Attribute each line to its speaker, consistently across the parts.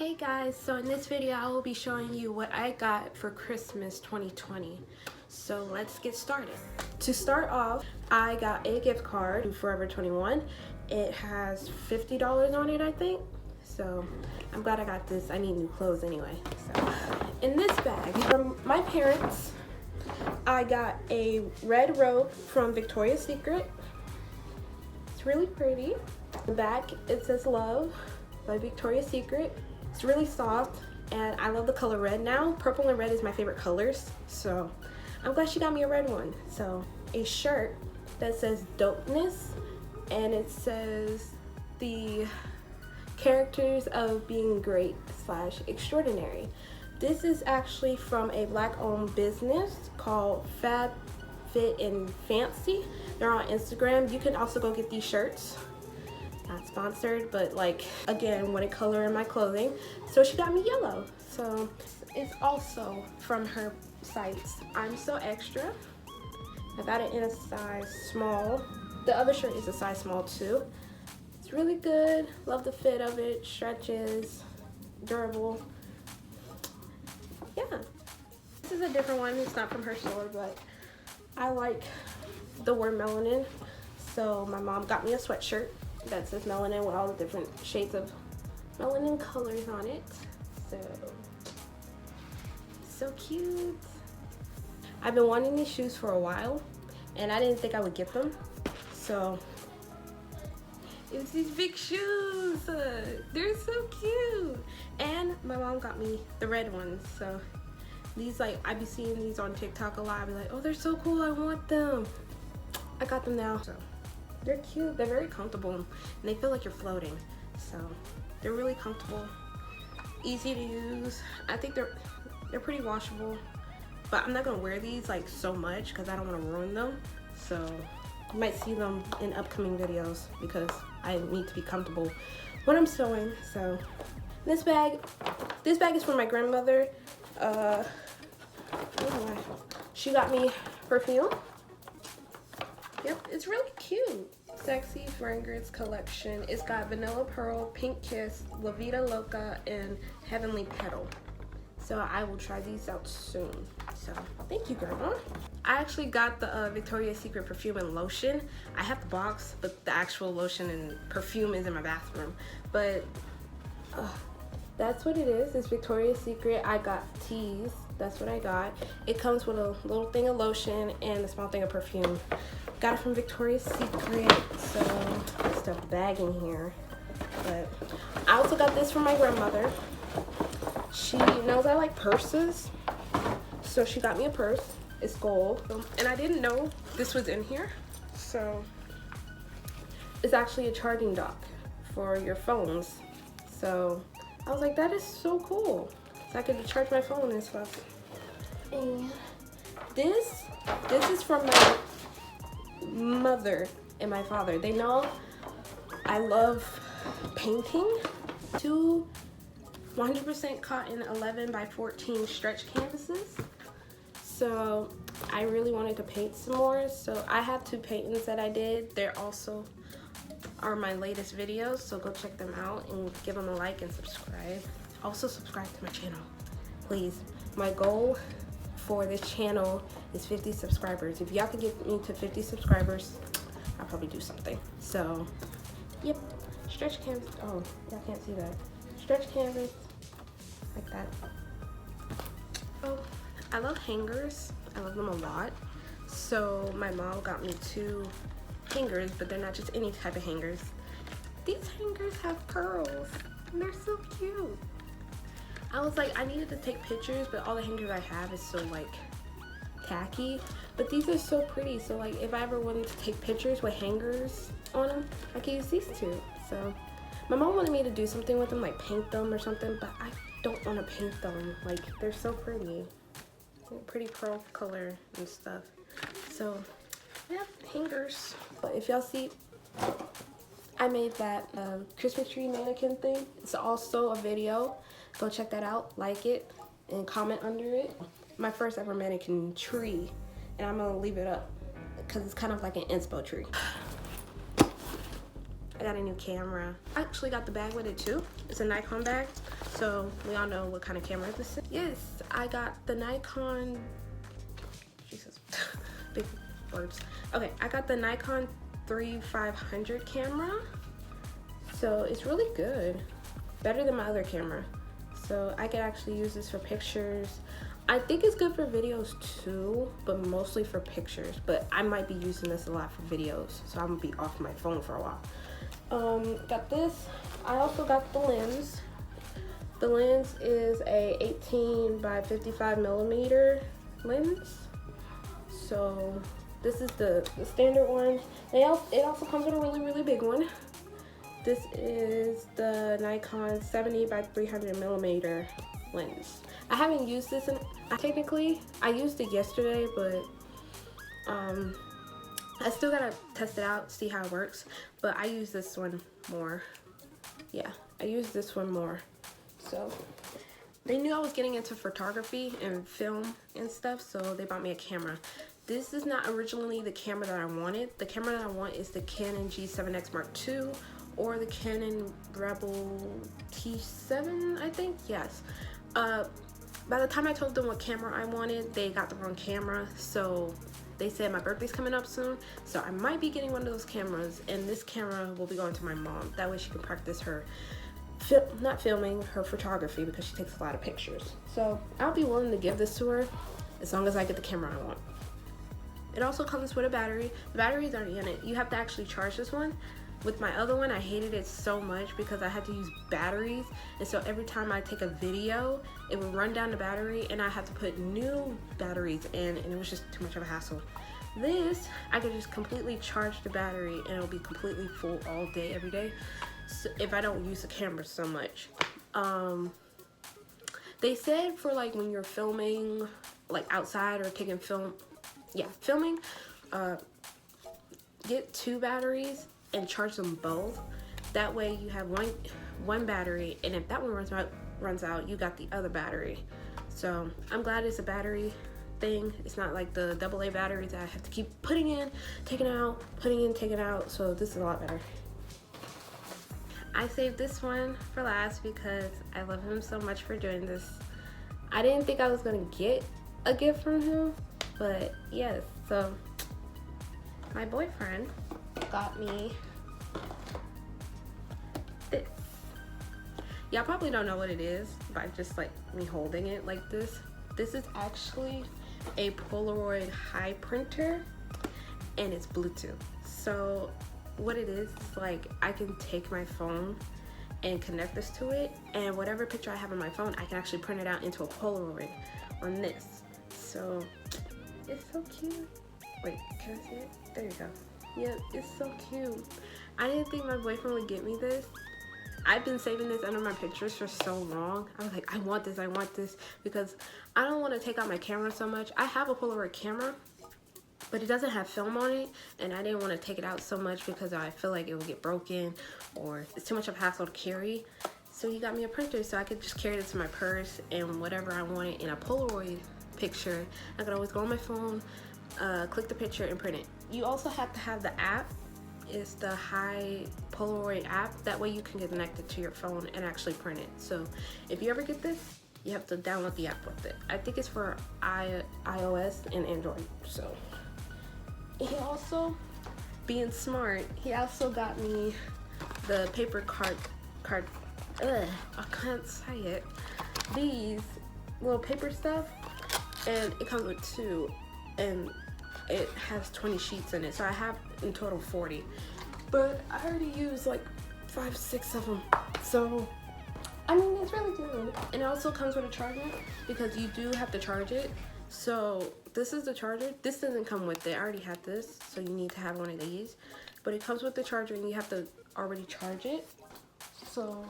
Speaker 1: Hey guys, so in this video I will be showing you what I got for Christmas 2020. So let's get started. To start off, I got a gift card to Forever 21. It has $50 on it, I think. So I'm glad I got this. I need new clothes anyway. So in this bag from my parents, I got a red robe from Victoria's Secret. It's really pretty. The back, it says Love by Victoria's Secret. It's really soft and I love the color red now. Purple and red is my favorite colors, so I'm glad she got me a red one. So a shirt that says Dopeness, and it says the characters of being great / extraordinary. This is actually from a black-owned business called Fab Fit and Fancy. They're on Instagram. You can also go get these shirts. Not sponsored, but like, again, wanted color in my clothing, so she got me yellow. So it's also from her sites. I'm So Extra. I got it in a size small. The other shirt is a size small too. It's really good. Love the fit of it. Stretches, durable. Yeah, this is a different one. It's not from her store, but I like the word melanin, so my mom got me a sweatshirt that says melanin with all the different shades of melanin colors on it. So cute. I've been wanting these shoes for a while and I didn't think I would get them, so it's these big shoes. They're so cute. And my mom got me the red ones, so these, like, I be seeing these on TikTok a lot. I be like, oh, they're so cool, I want them. I got them now. So they're cute, they're very comfortable, and they feel like you're floating. So they're really comfortable, easy to use. I think they're pretty washable, but I'm not gonna wear these like so much because I don't want to ruin them. So you might see them in upcoming videos because I need to be comfortable when I'm sewing. So this bag is for my grandmother. She got me perfume. Yep, it's really cute. Sexy Fragrance Collection. It's got Vanilla Pearl, Pink Kiss, La Vida Loca, and Heavenly Petal. So I will try these out soon. So thank you, Grandma. I actually got the Victoria's Secret perfume and lotion. I have the box, but the actual lotion and perfume is in my bathroom. But that's what it is. It's Victoria's Secret. I got teas. That's what I got. It comes with a little thing of lotion and a small thing of perfume. Got it from Victoria's Secret, so stuff the bag in here. But I also got this from my grandmother. She knows I like purses, so she got me a purse. It's gold, and I didn't know this was in here. So it's actually a charging dock for your phones. So I was like, that is so cool. So I could charge my phone and stuff. And this is from my mother and my father. They know I love painting. 2 100% cotton 11 by 14 stretch canvases. So I really wanted to paint some more. So I have 2 paintings that I did. They're also are my latest videos, so go check them out and give them a like and subscribe. Also subscribe to my channel, please. My goal for this channel is 50 subscribers. If y'all can get me to 50 subscribers, I'll probably do something. So yep, stretch canvas. Oh, y'all can't see that. Stretch canvas like that. Oh, I love hangers. I love them a lot. So my mom got me 2 hangers, but they're not just any type of hangers. These hangers have pearls and they're so cute. I was like, I needed to take pictures, but all the hangers I have is so like tacky, but these are so pretty. So like, if I ever wanted to take pictures with hangers on them, I could use these 2. So my mom wanted me to do something with them, like paint them or something, but I don't want to paint them. Like, they're so pretty. Pretty pearl color and stuff. So yeah, hangers. But if y'all see, I made that Christmas tree mannequin thing. It's also a video. Go check that out, like it, and comment under it. My first ever mannequin tree, and I'm gonna leave it up because it's kind of like an inspo tree. I got a new camera. I actually got the bag with it too. It's a Nikon bag, so we all know what kind of camera this is. Yes, I got the Nikon, Jesus, big words. Okay, I got the Nikon 3500 camera. So it's really good, better than my other camera. So I could actually use this for pictures. I think it's good for videos too, but mostly for pictures. But I might be using this a lot for videos, so I'm gonna be off my phone for a while. Got this. I also got the lens. The lens is a 18 by 55 millimeter lens. So this is the standard one. It also comes with a really big one. This is the Nikon 70 by 300 millimeter lens. I haven't used this technically. I used it yesterday, but I still gotta test it out, see how it works. But I use this one more. Yeah, I use this one more. So they knew I was getting into photography and film and stuff, so they bought me a camera. This is not originally the camera that I wanted. The camera that I want is the Canon G7X Mark II or the Canon Rebel T7, I think, yes. By the time I told them what camera I wanted, they got the wrong camera. So they said my birthday's coming up soon, so I might be getting one of those cameras, and this camera will be going to my mom. That way she can practice her, not filming, her photography, because she takes a lot of pictures. So I'll be willing to give this to her as long as I get the camera I want. It also comes with a battery. The battery's already in it. You have to actually charge this one. With my other one, I hated it so much because I had to use batteries, and so every time I take a video, it would run down the battery and I had to put new batteries in, and it was just too much of a hassle. This, I could just completely charge the battery and it'll be completely full all day, every day, so if I don't use the camera so much. They said for like when you're filming like outside or taking filming, get 2 batteries and charge them both. That way you have one battery, and if that one runs out, you got the other battery. So I'm glad it's a battery thing. It's not like the AA batteries that I have to keep putting in, taking out, putting in, taking out. So this is a lot better. I saved this one for last because I love him so much for doing this. I didn't think I was gonna get a gift from him, but yes. So my boyfriend got me this. Y'all probably don't know what it is by just like me holding it like this. This is actually a Polaroid high printer, and it's Bluetooth. So what it is like I can take my phone and connect this to it, and whatever picture I have on my phone, I can actually print it out into a Polaroid on this. So it's so cute. Wait, can I see it? There you go. Yeah, it's so cute. I didn't think my boyfriend would get me this. I've been saving this under my pictures for so long. I was like, I want this, because I don't want to take out my camera so much. I have a Polaroid camera, but it doesn't have film on it, and I didn't want to take it out so much because I feel like it would get broken or it's too much of a hassle to carry. So he got me a printer so I could just carry this in my purse, and whatever I wanted in a Polaroid picture, I could always go on my phone, click the picture and print it. You also have to have the app. It's the High Polaroid app. That way you can get connected to your phone and actually print it. So if you ever get this, you have to download the app with it. I think it's for iOS and Android. So he also, being smart, he also got me the paper card. I can't say it. These little paper stuff, and it comes with 2, and it has 20 sheets in it, so I have in total 40, but I already used like 5-6 of them, so I mean it's really good. And it also comes with a charger, because you do have to charge it. So this is the charger. This doesn't come with it. I already had this, so you need to have one of these, but it comes with the charger and you have to already charge it. So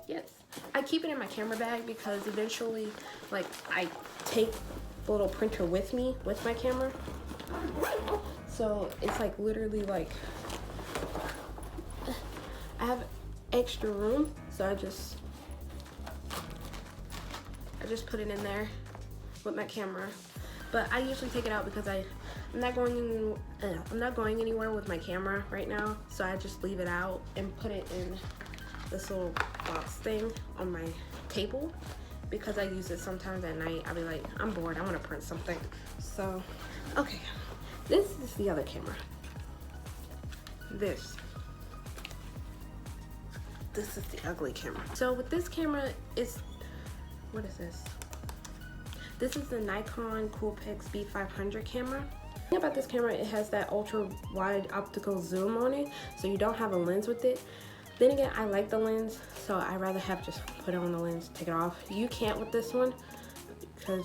Speaker 1: yes, I keep it in my camera bag because eventually, like, I take the little printer with me with my camera. So it's like literally like I have extra room, so I just put it in there with my camera. But I usually take it out because I I'm not going anywhere with my camera right now, so I just leave it out and put it in this little box thing on my table, because I use it sometimes at night. I'll be like, I'm bored, I want to print something. So, okay, this is the other camera. This is the ugly camera. So with this camera, what is this? This is the Nikon Coolpix B500 camera. The thing about this camera, it has that ultra wide optical zoom on it, so you don't have a lens with it. Then again, I like the lens, so I'd rather have just put on the lens, take it off. You can't with this one, because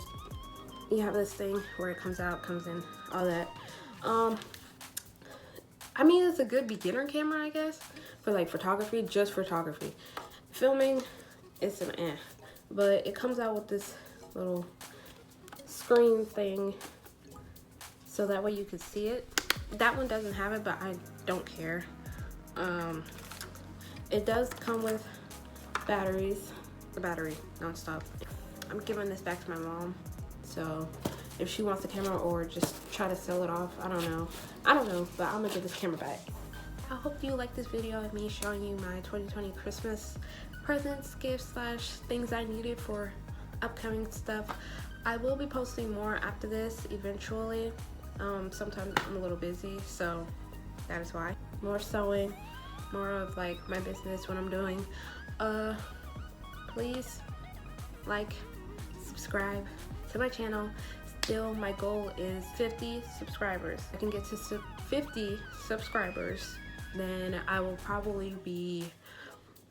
Speaker 1: you have this thing where it comes out, comes in, all that. I mean, it's a good beginner camera, I guess, for like photography, just photography. Filming, it's an eh. But it comes out with this little screen thing, so that way you can see it. That one doesn't have it, but I don't care. It does come with batteries, the battery non-stop. I'm giving this back to my mom, so if she wants the camera or just try to sell it off, I don't know, but I'm gonna give this camera back. I hope you like this video of me showing you my 2020 Christmas presents, gifts / things I needed for upcoming stuff. I will be posting more after this eventually. Sometimes I'm a little busy, so that is why. More sewing, more of like my business, what I'm doing. Please like, subscribe to my channel. Still, my goal is 50 subscribers. If I can get to 50 subscribers, then I will probably be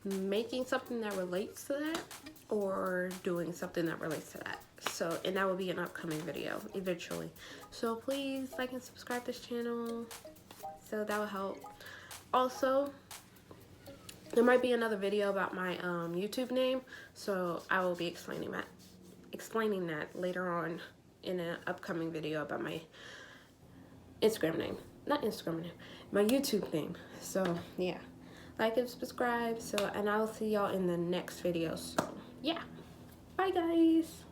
Speaker 1: making something that relates to that, or doing something that relates to that. So, and that will be an upcoming video eventually. So please like and subscribe to this channel, so that will help. Also, there might be another video about my YouTube name, so I will be explaining that later on in an upcoming video about my Instagram name. Not Instagram name, my YouTube name. So yeah, like and subscribe. So, and I'll see y'all in the next video. So yeah, bye guys.